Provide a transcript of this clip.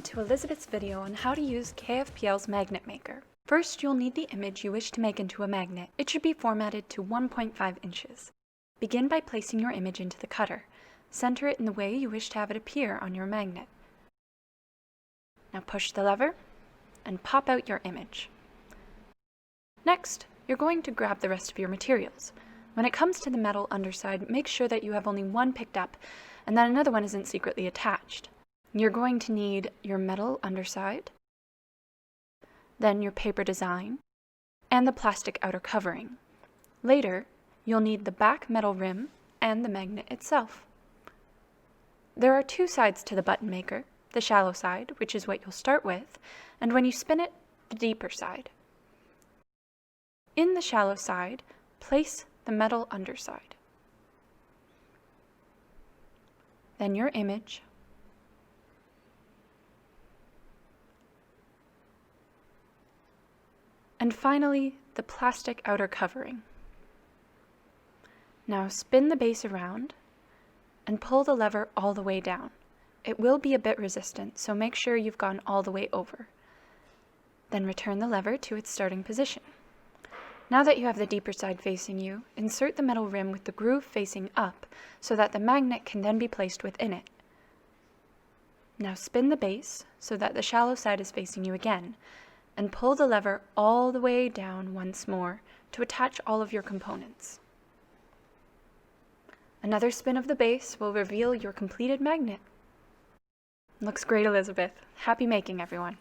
to Elizabeth's video on how to use KFPL's magnet maker. First, you'll need the image you wish to make into a magnet. It should be formatted to 1.5 inches. Begin by placing your image into the cutter. Center it in the way you wish to have it appear on your magnet. Now push the lever and pop out your image. Next, you're going to grab the rest of your materials. When it comes to the metal underside, make sure that you have only one picked up and that another one isn't secretly attached. You're going to need your metal underside, then your paper design, and the plastic outer covering. Later, you'll need the back metal rim and the magnet itself. There are two sides to the button maker, the shallow side, which is what you'll start with, and when you spin it, the deeper side. In the shallow side, place the metal underside. Then your image, and finally the plastic outer covering. Now spin the base around and pull the lever all the way down. It will be a bit resistant, so make sure you've gone all the way over. Then return the lever to its starting position. Now that you have the deeper side facing you, insert the metal rim with the groove facing up so that the magnet can then be placed within it. Now spin the base so that the shallow side is facing you again, and pull the lever all the way down once more to attach all of your components. Another spin of the base will reveal your completed magnet. Looks great, Elizabeth. Happy making, everyone.